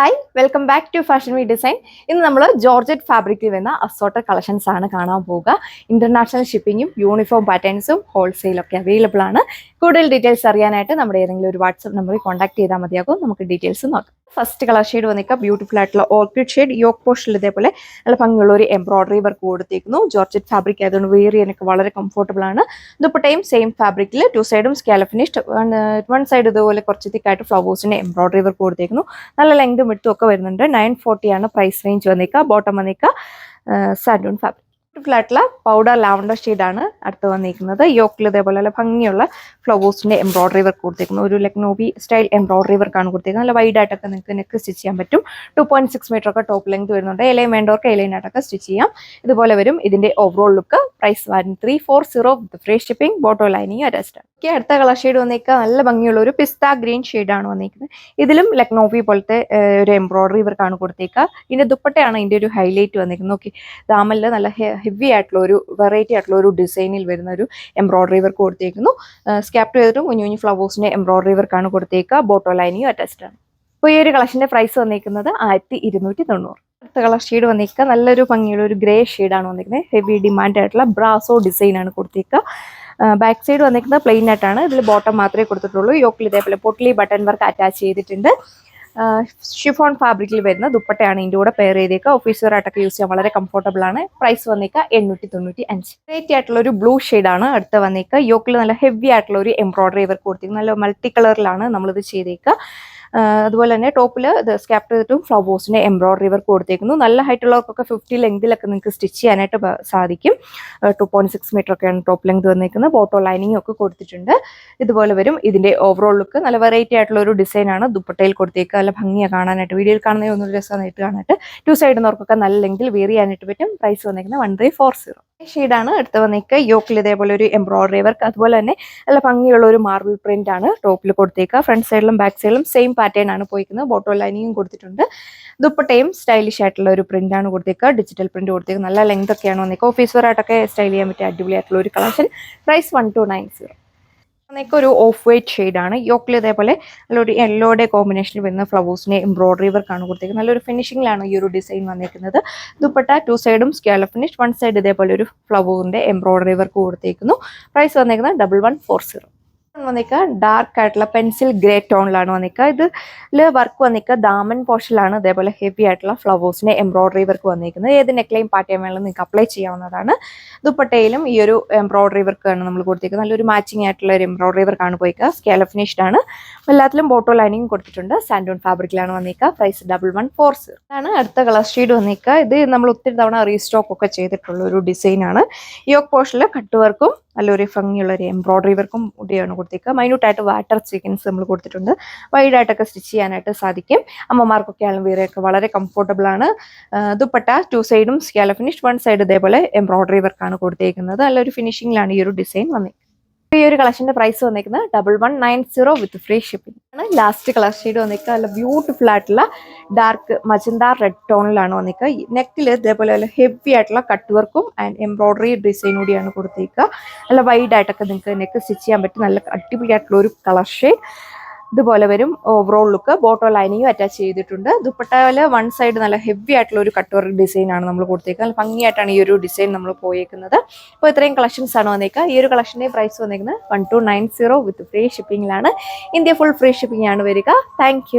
Hi welcome back to fashion V design. ഇന്ന് നമ്മൾ georgette ഫാബ്രിക്കിൽ വരുന്ന അസോർട്ടഡ് കളക്ഷൻസ് ആണ് കാണാൻ പോവുക. ഇന്റർനാഷണൽ ഷിപ്പിങ്ങും യൂണിഫോം പാറ്റേൺസും ഹോൾസെയിലൊക്കെ അവൈലബിൾ ആണ്. കൂടുതൽ ഡീറ്റെയിൽസ് അറിയാനായിട്ട് നമ്മുടെ ഏതെങ്കിലും ഒരു വാട്സ്ആപ്പ് നമ്പറിൽ കോൺടാക്ട് ചെയ്താൽ മതിയാകും. നമുക്ക് ഡീറ്റെയിൽസ് നോക്കാം. ഫസ്റ്റ് കളർ ഷെയ്ഡ് വന്നിട്ട് ബ്യൂട്ടിഫുൾ ആയിട്ടുള്ള ഓർക്കിഡ് ഷെയ്ഡ്, യോക്ക് പോർഷനിൽ ഇതേപോലെ നല്ല ഭംഗിയുള്ള ഒരു എംബ്രോയിഡറി വർക്ക് കൊടുത്തേക്കുന്നു. ജോർജറ്റ് ഫാബ്രിക് ആയതുകൊണ്ട് വെയർ ചെയ്യാനൊക്കെ വളരെ കംഫർട്ടബിൾ ആണ്. ദുപ്പട്ടയും സെയിം ഫാബ്രിക്കിൽ 2 സൈഡും സ്കാലപ്പ് ഫിനിഷ്ഡ്, വൺ സൈഡ് ഇതുപോലെ കുറച്ച് തിക്കായിട്ട് ഫ്ലവേഴ്സിന്റെ എംബ്രോയിഡറി വർക്ക് കൊടുത്തേക്കുന്നു. നല്ല ലെങ്തും വിട്ടും ഒക്കെ വരുന്നുണ്ട്. 940 ആണ് പ്രൈസ് റേഞ്ച് വന്നിക്കുക. ബോട്ടം വന്നിക്കുക സാൻഡൂൺ ഫാബ്രിക്. ായിട്ടുള്ള പൗഡർ ലാവണ്ടർ ഷെയ്ഡാണ് അടുത്ത് വന്നിരിക്കുന്നത്. യോക്കിൽ ഇതേപോലെ നല്ല ഭംഗിയുള്ള ഫ്ലവേഴ്സിന്റെ എംബ്രോയിഡറി വർക്ക് കൊടുത്തേക്കുന്നു. ഒരു ലക്നോബി സ്റ്റൈൽ എംബ്രോയിഡറി വർക്കാണ് കൊടുത്തേക്കുന്നത്. നല്ല വൈഡ് ആയിട്ടൊക്കെ നിങ്ങൾക്ക് നെക്ക് സ്റ്റിച്ച് ചെയ്യാൻ പറ്റും. 2.6 മീറ്റർ ഒക്കെ ടോപ്പ് ലെങ്ത് വരുന്നുണ്ട്. എലൈൻ വേണ്ടവർക്ക് എലൈനായിട്ടൊക്കെ സ്റ്റിച്ച് ചെയ്യാം. ഇതുപോലെ വരും ഇതിന്റെ overall look. Price 1340 with free shipping. Bottom lining attached ആണ്. അടുത്ത കളർ ഷെയ്ഡ് വന്നേക്കുക നല്ല ഭംഗിയുള്ള ഒരു പിസ്ത ഗ്രീൻ ഷെയ്ഡാണ് വന്നിരിക്കുന്നത്. ഇതിലും ലക്നോബി പോലത്തെ ഒരു എംബ്രോയിഡറി വർക്കാണ് കൊടുത്തേക്കുക. ഇതിന്റെ ദുപ്പട്ടയാണ് ഇതിന്റെ ഒരു ഹൈലൈറ്റ് വന്നിരിക്കുന്നത്. നോക്കി ദാമലിൽ നല്ല ഹെവി ആയിട്ടുള്ള ഒരു വെറൈറ്റി ആയിട്ടുള്ള ഒരു ഡിസൈനിൽ വരുന്ന ഒരു എംബ്രോയിഡറി വർക്ക് കൊടുത്തേക്കുന്നു. സ്കാപ്റ്റ് ചെയ്തിട്ട് കുഞ്ഞു ഫ്ലവേഴ്സിന്റെ എംബ്രോയിഡറി വർക്കാണ് കൊടുത്തേക്കുക. ബോട്ടോ ലൈനിങ് അറ്റാച്ച്ഡ് ആണ്. അപ്പോൾ ഈ ഒരു കളക്ഷന്റെ പ്രൈസ് വന്നിരിക്കുന്നത് 1290. അടുത്ത കളർ ഷെയ്ഡ് വന്നിരിക്കുക നല്ലൊരു ഭംഗിയുള്ള ഒരു ഗ്രേ ഷെയ്ഡാണ് വന്നിരിക്കുന്നത്. ഹെവി ഡിമാൻഡ് ആയിട്ടുള്ള ബ്രാസോ ഡിസൈൻ ആണ് കൊടുത്തേക്കുക. ബാക്ക് സൈഡ് വന്നിരിക്കുന്നത് പ്ലെയിൻ ആയിട്ടാണ്. ഇതിൽ ബോട്ടം മാത്രമേ കൊടുത്തിട്ടുള്ളൂ. യോക്കിൽ ഇതേപോലെ പൊട്ട്ലി ബട്ടൺ വർക്ക് അറ്റാച്ച് ചെയ്തിട്ടുണ്ട്. ഷിഫോൺ ഫാബ്രിക്കിൽ വരുന്ന ദുപ്പട്ടയാണ് ഇതിൻ്റെ കൂടെ പെയർ ചെയ്തേക്കുക. ഓഫീസ് വെയർ ആയിട്ടൊക്കെ യൂസ് ചെയ്യാൻ വളരെ കംഫർട്ടബിൾ ആണ്. പ്രൈസ് വന്നേക്കുക 895. വെറൈറ്റി ആയിട്ടുള്ള ഒരു ബ്ലൂ ഷെയ്ഡാണ് അടുത്ത് വന്നേക്കുക. യോക്കിൽ നല്ല ഹെവി ആയിട്ടുള്ള ഒരു എംബ്രോയിഡറി വർക്ക് കൊടുത്തിരിക്കുന്നത്. നല്ല മൾട്ടി കളറിലാണ് നമ്മളിത് ചെയ്തേക്കുക. അതുപോലെ തന്നെ ടോപ്പിൽ ഇത് സ്കാപ്റ്റ് ചെയ്തിട്ടും ഫ്ലവേഴ്സിന്റെ എംബ്രോയിഡറി വർക്ക് കൊടുത്തേക്കുന്നു. നല്ല ഹൈറ്റ് ഉള്ളവർക്കൊക്കെ 50 ലെങ്തിലൊക്കെ നിങ്ങൾക്ക് സ്റ്റിച്ച് ചെയ്യാനായിട്ട് സാധിക്കും. 2.6 മീറ്റർ ഒക്കെയാണ് ടോപ്പ് ലെങ്ത് വന്നിരിക്കുന്നത്. ബോട്ടോ ലൈനിങ് ഒക്കെ കൊടുത്തിട്ടുണ്ട്. ഇതുപോലെ വരും ഇതിന്റെ ഓവറോൾ ലുക്ക്. നല്ല വെറൈറ്റി ആയിട്ടുള്ള ഒരു ഡിസൈൻ ആണ് ദുപ്പട്ടയിൽ കൊടുത്തേക്കുക. നല്ല ഭംഗിയാണ് കാണാനായിട്ട്. വീഡിയോയിൽ കാണുന്ന ഒന്നൊരു രസമായിട്ട് കാണാനായിട്ട് 2 സൈഡിന്നവർക്കൊക്കെ നല്ല ലെങ്തിൽ വെയർ ചെയ്യാനായിട്ട് പറ്റും. പ്രൈസ് വന്നിരിക്കുന്നത് 1340. ഷെയ്ഡാണ് അടുത്ത് വന്നേക്കുക. യോക്കിൽ ഇതേപോലെ ഒരു എംബ്രോയിഡറി വർക്ക്, അതുപോലെ തന്നെ നല്ല ഭംഗിയുള്ള ഒരു മാർബിൾ പ്രിന്റ് ആണ് ടോപ്പിൽ കൊടുത്തേക്കുക. ഫ്രണ്ട് സൈഡിലും ബാക്ക് സൈഡിലും സെയിം പാറ്റേൺ ആണ് പോയിരിക്കുന്നത്. ബോട്ടോ ലൈനിങ്ങും കൊടുത്തിട്ടുണ്ട്. ദുപ്പട്ടയും സ്റ്റൈലിഷ് ആയിട്ടുള്ള ഒരു പ്രിന്റ് ആണ് കൊടുത്തേക്കുക. Digital print കൊടുത്തേക്കുക. നല്ല ലെങ്ത് ഒക്കെയാണ് വന്നേക്കുക. ഓഫീസ് വെയർ ആയിട്ടൊക്കെ സ്റ്റൈൽ ചെയ്യാൻ പറ്റിയ അടിപൊളിയായിട്ടുള്ള ഒരു കളക്ഷൻ. പ്രൈസ് 1290. ഒരു ഓഫ് വൈറ്റ് ഷെയ്ഡാണ്. യോക്കിൽ ഇതേപോലെ നല്ലൊരു യെല്ലോയുടെ കോമ്പിനേഷനിൽ വരുന്ന ഫ്ലവേഴ്സിന്റെ എംബ്രോയിഡറി വർക്കാണ് കൊടുത്തേക്കുന്നത്. നല്ലൊരു ഫിനിഷിംഗിലാണ് ഈ ഒരു ഡിസൈൻ വന്നിരിക്കുന്നത്. ദുപ്പട്ട 2 സൈഡും സ്കാലപ്പ് ഫിനിഷ്, 1 സൈഡ് ഇതേപോലെ ഒരു ഫ്ലവറിന്റെ എംബ്രോയിഡറി വർക്ക് കൊടുത്തേക്കുന്നു. പ്രൈസ് വന്നിരിക്കുന്നത് 1140. വന്നിക്കുക ഡാർക്ക് ആയിട്ടുള്ള പെൻസിൽ ഗ്രേ ടോണിലാണ് വന്നിക്കുക. ഇതിൽ വർക്ക് വന്നിക്കുക ദാമൻ പോർഷനിലാണ് ഇതേപോലെ ഹെവി ആയിട്ടുള്ള ഫ്ലവേഴ്സിന്റെ എംബ്രോയിഡറി വർക്ക് വന്നിരിക്കുന്നത്. ഏത് നെക്ലൈൻ പാറ്റേൺ വേണമെങ്കിലും നിങ്ങൾക്ക് അപ്ലൈ ചെയ്യാവുന്നതാണ്. ദുപ്പട്ടയിലും ഈ ഒരു എംബ്രോയിഡറി വർക്കാണ് നമ്മൾ കൊടുത്തിരിക്കുന്നത്. നല്ലൊരു മാച്ചിങ് ആയിട്ടുള്ള ഒരു എംബ്രോയിഡറി വർക്കാണ് പോയിക്കുക. സ്കാലപ്പ് ഫിനിഷ്ഡ് ആണ്. എല്ലാത്തിലും ബോട്ടോ ലൈനിങ് കൊടുത്തിട്ടുണ്ട്. സാൻഡൂൺ ഫാബ്രിക്കിലാണ് വന്നിക്കുക. പ്രൈസ് 1140 ആണ്. അടുത്ത കളർ ഷെയ്ഡ് വന്നിക്കുക. ഇത് നമ്മൾ ഒത്തിരി തവണ റീസ്റ്റോക്ക് ഒക്കെ ചെയ്തിട്ടുള്ള ഒരു ഡിസൈൻ ആണ്. യോക്ക് പോർഷനിൽ കട്ട് വർക്കും നല്ലൊരു ഭംഗിയുള്ള ഒരു എംബ്രോയിഡറി വർക്കും കൂടിയാണ് കൊടുത്തേക്കുക. മൈന്യൂട്ടായിട്ട് വാട്ടർ സീക്വൻസ് നമ്മൾ കൊടുത്തിട്ടുണ്ട്. വൈഡായിട്ടൊക്കെ സ്റ്റിച്ച് ചെയ്യാനായിട്ട് സാധിക്കും. അമ്മമാർക്കൊക്കെ ആണെങ്കിലും വേറെയൊക്കെ വളരെ കംഫർട്ടബിൾ ആണ്. ദുപ്പട്ട 2 സൈഡും സ്കാലപ്പ് ഫിനിഷ്, 1 സൈഡ് ഇതേപോലെ എംബ്രോയിഡറി വർക്കാണ് കൊടുത്തേക്കുന്നത്. നല്ലൊരു ഫിനിഷിംഗിലാണ് ഈ ഒരു ഡിസൈൻ വന്നിരിക്കുന്നത്. ഈ ഒരു കളക്ഷന്റെ പ്രൈസ് വന്നിരിക്കുന്നത് 1190 വിത്ത് ഫ്രീ ഷിപ്പിംഗ് ആണ്. ലാസ്റ്റ് കളർ ഷെയ്ഡ് വന്നിരിക്കുക നല്ല ബ്യൂട്ടിഫുൾ ആയിട്ടുള്ള ഡാർക്ക് മജന്ത റെഡ് ടോണിലാണ് വന്നിരിക്കുക. നെക്കിൽ ഇതേപോലെ നല്ല ഹെവി ആയിട്ടുള്ള കട്ട് വർക്കും ആൻഡ് എംബ്രോയിഡറി ഡിസൈൻ കൂടിയാണ് കൊടുത്തേക്കുക. നല്ല വൈഡ് ആയിട്ടൊക്കെ നിങ്ങൾക്ക് നെക്ക് സ്റ്റിച്ച് ചെയ്യാൻ പറ്റും. നല്ല അടിപൊളിയായിട്ടുള്ള ഒരു കളർ ഷെയ്ഡ്. ഇതുപോലെ വരും ഓവറോൾ ലുക്ക്. ബോട്ടോ ലൈനിങ്ങും അറ്റാച്ച് ചെയ്തിട്ടുണ്ട്. ദുപ്പട്ടയിൽ 1 സൈഡ് നല്ല ഹെവി ആയിട്ടുള്ള ഒരു കട്ട് വർക്ക് ഡിസൈൻ ആണ് നമ്മൾ കൊടുത്തേക്കുന്നത്. നല്ല ഭംഗിയായിട്ടാണ് ഈ ഒരു ഡിസൈൻ നമ്മൾ പോയേക്കുന്നത്. അപ്പോൾ ഇത്രയും കളക്ഷൻസ് ആണ് വന്നേക്കുക. ഈ ഒരു കളക്ഷൻ്റെ പ്രൈസ് വന്നേക്കുന്നത് 1290 വിത്ത് ഫ്രീ ഷിപ്പിംഗിലാണ്. ഇന്ത്യ ഫുൾ ഫ്രീ ഷിപ്പിംഗ് ആണ് വരിക. താങ്ക്